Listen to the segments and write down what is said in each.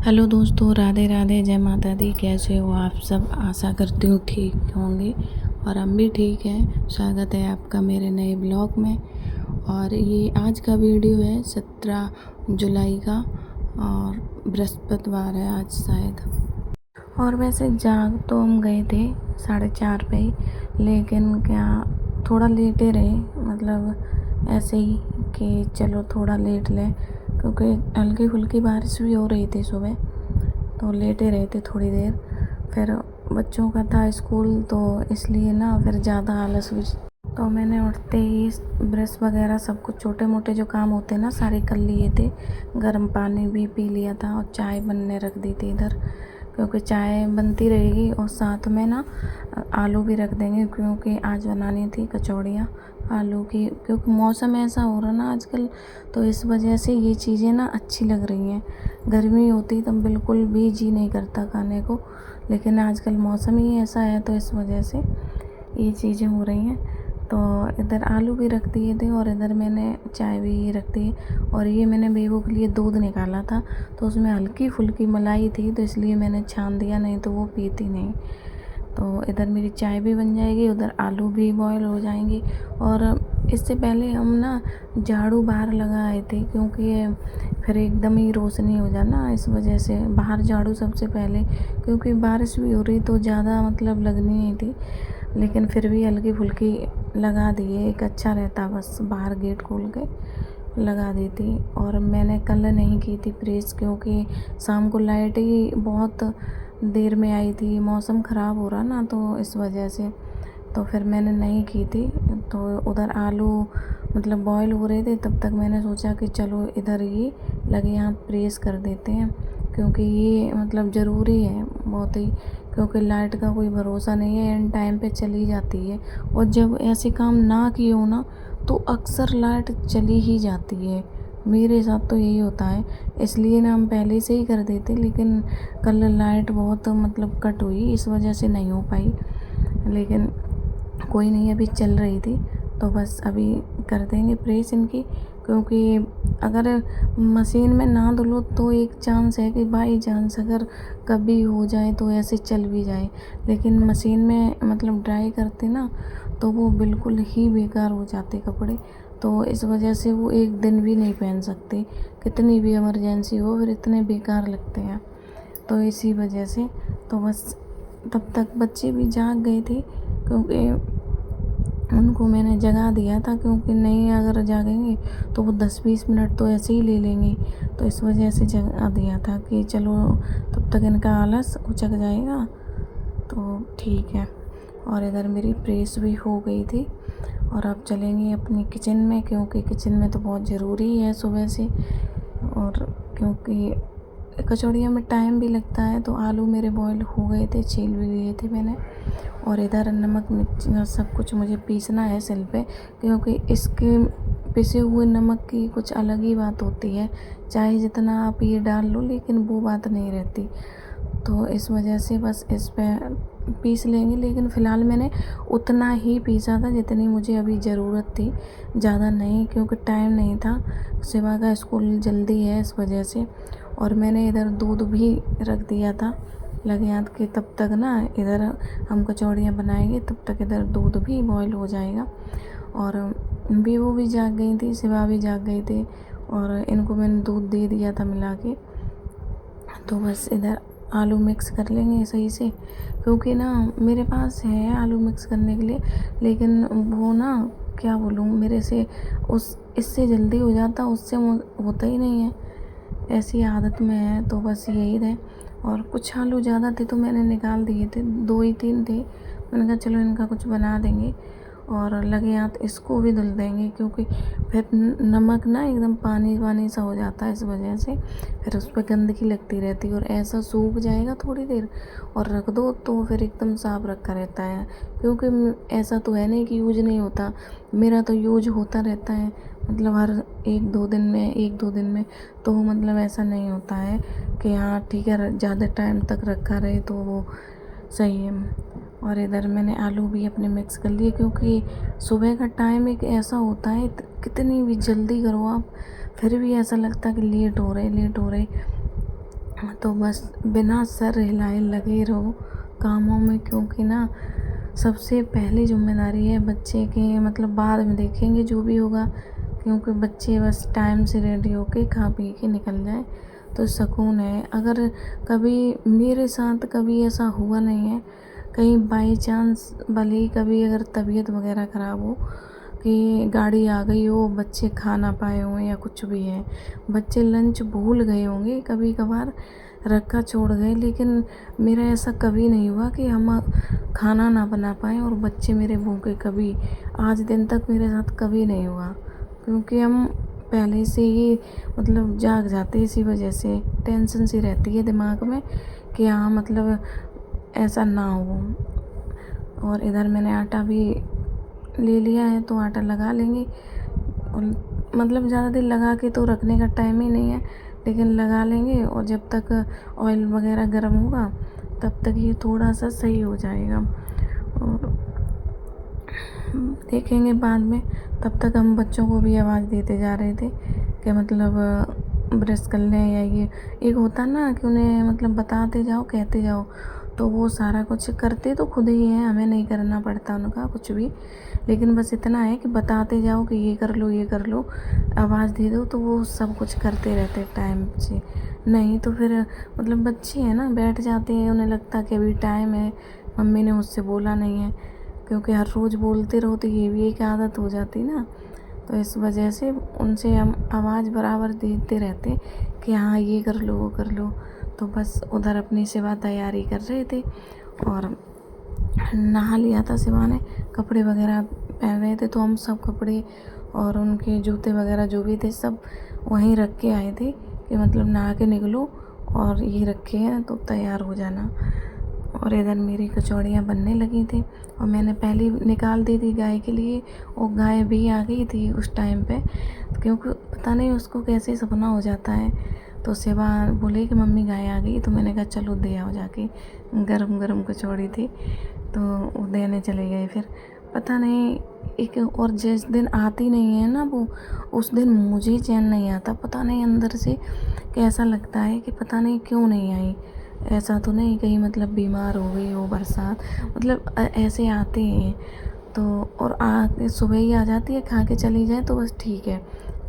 Hello दोस्तों, राधे राधे, जय माता दी। कैसे हो आप सब? आशा करती हूँ ठीक होंगे और हम भी ठीक हैं। स्वागत है आपका मेरे नए ब्लॉग में। और ये आज का वीडियो है 17 जुलाई का और बृहस्पतिवार है आज शायद। और वैसे जाग तो हम गए थे 4:30 पे ही, लेकिन क्या थोड़ा लेटे रहे, मतलब ऐसे ही कि चलो थोड़ा लेट लें, क्योंकि हल्की फुल्की बारिश भी हो रही थी सुबह, तो लेटे रहे थे थोड़ी देर। फिर बच्चों का था स्कूल, तो इसलिए ना फिर ज़्यादा आलस हुई, तो मैंने उठते ही ब्रश वगैरह सब कुछ छोटे मोटे जो काम होते ना सारे कर लिए थे। गर्म पानी भी पी लिया था और चाय बनने रख दी थी इधर, क्योंकि चाय बनती रहेगी और साथ में ना आलू भी रख देंगे, क्योंकि आज बनानी थी कचौड़ियाँ आलू की, क्योंकि मौसम ऐसा हो रहा ना आजकल, तो इस वजह से ये चीज़ें ना अच्छी लग रही हैं। गर्मी होती तब बिल्कुल भी जी नहीं करता खाने को, लेकिन आजकल मौसम ही ऐसा है, तो इस वजह से ये चीज़ें हो रही हैं। तो इधर आलू भी रख दिए थे और इधर मैंने चाय भी रख दी। और ये मैंने बेबू के लिए दूध निकाला था, तो उसमें हल्की फुल्की मलाई थी, तो इसलिए मैंने छान दिया, नहीं तो वो पीती नहीं। तो इधर मेरी चाय भी बन जाएगी, उधर आलू भी बॉयल हो जाएंगे। और इससे पहले हम ना झाड़ू बाहर लगा आए थे, क्योंकि फिर एकदम ही रोशनी हो जाना, इस वजह से बाहर झाड़ू सबसे पहले, क्योंकि बारिश भी हो रही तो ज़्यादा मतलब लगनी नहीं थी, लेकिन फिर भी हल्की फुल्की लगा दिए, एक अच्छा रहता, बस बाहर गेट खोल के लगा दी थी। और मैंने कल नहीं की थी प्रेस, क्योंकि शाम को लाइट ही बहुत देर में आई थी, मौसम ख़राब हो रहा ना, तो इस वजह से तो फिर मैंने नहीं की थी। तो उधर आलू मतलब बॉयल हो रहे थे, तब तक मैंने सोचा कि चलो इधर ही लगे हाथ प्रेस कर देते हैं, क्योंकि ये मतलब ज़रूरी है बहुत ही, क्योंकि लाइट का कोई भरोसा नहीं है, एंड टाइम पे चली जाती है। और जब ऐसे काम ना किए हो ना, तो अक्सर लाइट चली ही जाती है, मेरे साथ तो यही होता है। इसलिए ना हम पहले से ही कर देते, लेकिन कल लाइट बहुत मतलब कट हुई, इस वजह से नहीं हो पाई। लेकिन कोई नहीं, अभी चल रही थी, तो बस अभी कर देंगे प्रेस इनकी, क्योंकि अगर मशीन में ना धुलो तो एक चांस है कि बाई चांस अगर कभी हो जाए तो ऐसे चल भी जाए, लेकिन मशीन में मतलब ड्राई करते ना, तो वो बिल्कुल ही बेकार हो जाते कपड़े, तो इस वजह से वो एक दिन भी नहीं पहन सकते, कितनी भी इमरजेंसी हो, फिर इतने बेकार लगते हैं। तो इसी वजह से तो बस तब तक बच्चे भी जाग गए थे, क्योंकि उनको मैंने जगा दिया था, क्योंकि नहीं अगर जागेंगे तो वो 10-20 मिनट तो ऐसे ही ले लेंगे, तो इस वजह से जगा दिया था कि चलो तब तक इनका आलस उचक जाएगा, तो ठीक है। और इधर मेरी प्रेस भी हो गई थी, और अब चलेंगे अपनी किचन में, क्योंकि किचन में तो बहुत ज़रूरी है सुबह से। और क्योंकि कचौड़ियों में टाइम भी लगता है, तो आलू मेरे बॉईल हो गए थे, छील भी लिए थे मैंने। और इधर नमक मिर्च सब कुछ मुझे पीसना है सिल पे, क्योंकि इसके पिसे हुए नमक की कुछ अलग ही बात होती है, चाहे जितना आप ये डाल लो, लेकिन वो बात नहीं रहती। तो इस वजह से बस इस पे पीस लेंगे, लेकिन फ़िलहाल मैंने उतना ही पीसा था जितनी मुझे अभी ज़रूरत थी, ज़्यादा नहीं, क्योंकि टाइम नहीं था, शिवा का स्कूल जल्दी है इस वजह से। और मैंने इधर दूध भी रख दिया था लगे हाथ के, तब तक ना इधर हम कचौड़ियाँ बनाएंगे, तब तक इधर दूध भी बॉईल हो जाएगा। और वो भी जाग गई थी, शिवा भी जाग गए थे, और इनको मैंने दूध दे दिया था मिला के। तो बस इधर आलू मिक्स कर लेंगे सही से, क्योंकि ना मेरे पास है आलू मिक्स करने के लिए, लेकिन वो ना क्या बोलूँ, मेरे से उस इससे जल्दी हो जाता, उससे होता ही नहीं है, ऐसी आदत में है, तो बस यही है। और कुछ आलू ज़्यादा थे तो मैंने निकाल दिए थे, 2 ही 3 थे, मैंने कहा चलो इनका कुछ बना देंगे। और लगे हाथ इसको भी धुल देंगे, क्योंकि फिर नमक ना एकदम पानी पानी सा हो जाता है, इस वजह से फिर उस पर गंदगी लगती रहती है, और ऐसा सूख जाएगा थोड़ी देर और रख दो तो फिर एकदम साफ रखा रहता है। क्योंकि ऐसा तो है नहीं कि यूज नहीं होता, मेरा तो यूज होता रहता है, मतलब हर 1-2 दिन में, तो मतलब ऐसा नहीं होता है कि हाँ ठीक है ज़्यादा टाइम तक रखा रहे तो वो सही है। और इधर मैंने आलू भी अपने मिक्स कर लिए, क्योंकि सुबह का टाइम एक ऐसा होता है, कितनी भी जल्दी करो आप, फिर भी ऐसा लगता है कि लेट हो रहे। तो बस बिना सर हिलाए लगे रहो कामों में, क्योंकि ना सबसे पहली जिम्मेदारी है बच्चे की, मतलब बाद में देखेंगे जो भी होगा, क्योंकि बच्चे बस टाइम से रेडी होके खा पी के निकल जाए तो सुकून है। अगर कभी मेरे साथ कभी ऐसा हुआ नहीं है, कहीं बाई चांस भले ही कभी अगर तबीयत वगैरह ख़राब हो कि गाड़ी आ गई हो, बच्चे खा ना पाए हों या कुछ भी है, बच्चे लंच भूल गए होंगे, कभी कभार रखा छोड़ गए, लेकिन मेरा ऐसा कभी नहीं हुआ कि हम खाना ना बना पाएँ और बच्चे मेरे भूखे, कभी आज दिन तक मेरे साथ कभी नहीं हुआ। क्योंकि हम पहले से ही मतलब जाग जाते, इसी वजह से टेंशन सी रहती है दिमाग में कि हाँ मतलब ऐसा ना हो। और इधर मैंने आटा भी ले लिया है तो आटा लगा लेंगे, और मतलब ज़्यादा देर लगा के तो रखने का टाइम ही नहीं है, लेकिन लगा लेंगे और जब तक ऑयल वगैरह गर्म होगा तब तक ये थोड़ा सा सही हो जाएगा और देखेंगे बाद में। तब तक हम बच्चों को भी आवाज़ देते जा रहे थे कि मतलब ब्रश कर लें, या ये एक होता ना कि उन्हें मतलब बताते जाओ कहते जाओ, तो वो सारा कुछ करते तो खुद ही हैं, हमें नहीं करना पड़ता उनका कुछ भी, लेकिन बस इतना है कि बताते जाओ कि ये कर लो ये कर लो, आवाज़ दे दो तो वो सब कुछ करते रहते टाइम से। नहीं तो फिर मतलब बच्चे हैं ना, बैठ जाते हैं, उन्हें लगता कि अभी टाइम है, मम्मी ने मुझसे बोला नहीं है, क्योंकि हर रोज़ बोलते रहो तो ये भी एक आदत हो जाती ना। तो इस वजह से उनसे हम आवाज़ बराबर देते रहते कि हाँ ये कर लो वो कर लो। तो बस उधर अपनी सेवा तैयारी कर रहे थे और नहा लिया था शिवा ने, कपड़े वगैरह पहन रहे थे, तो हम सब कपड़े और उनके जूते वगैरह जो भी थे सब वहीं रख के आए थे कि मतलब नहा के निकलो और ये रखे हैं तो तैयार हो जाना। और इधर मेरी कचौड़ियाँ बनने लगी थी और मैंने पहले ही निकाल दी थी गाय के लिए, और गाय भी आ गई थी उस टाइम पे, क्योंकि पता नहीं उसको कैसे सपना हो जाता है। तो सेवा बोले कि मम्मी गाय आ गई, तो मैंने कहा चलो दे आओ जाके, गरम गरम कचौड़ी थी तो वो देने चले गए। फिर पता नहीं एक और जिस दिन आती नहीं है ना वो, उस दिन मुझे चैन नहीं आता, पता नहीं अंदर से कैसा लगता है कि पता नहीं क्यों नहीं आई। ऐसा तो नहीं कहीं मतलब बीमार हो गई हो, बरसात मतलब ऐसे आते हैं तो, और आ सुबह ही आ जाती है, खा के चली जाए तो बस ठीक है,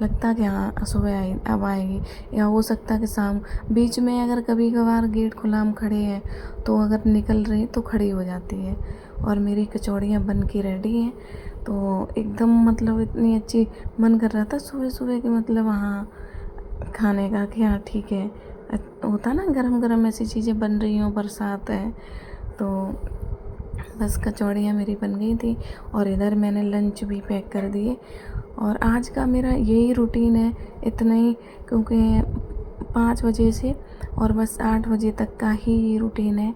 लगता कि हाँ सुबह आई अब आएगी, या हो सकता कि शाम, बीच में अगर कभी कभार गेट खुला हम खड़े हैं तो अगर निकल रही तो खड़ी हो जाती है। और मेरी कचौड़ियाँ बन के रेडी हैं, तो एकदम मतलब इतनी अच्छी मन कर रहा था सुबह सुबह कि मतलब हाँ खाने का कि हाँ ठीक है, होता ना गरम गरम ऐसी चीज़ें बन रही हों, बरसात है तो बस कचौड़ियाँ मेरी बन गई थी। और इधर मैंने लंच भी पैक कर दिए, और आज का मेरा यही रूटीन है, इतना ही, क्योंकि 5 बजे से और बस 8 बजे तक का ही रूटीन है।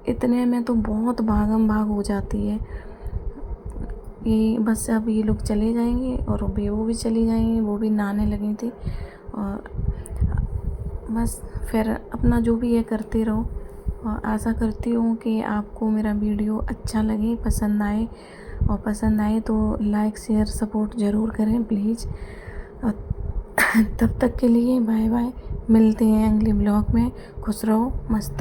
इतने में तो बहुत भागम भाग हो जाती है कि बस अब ये लोग चले जाएंगे और वो भी चली जाएंगी, वो भी नहाने लगी थी, और बस फिर अपना जो भी है करते रहो। और आशा करती हूँ कि आपको मेरा वीडियो अच्छा लगे, पसंद आए, और पसंद आए तो लाइक शेयर सपोर्ट ज़रूर करें प्लीज़। तब तक के लिए बाय बाय, मिलते हैं अगले ब्लॉग में, खुश रहो मस्त।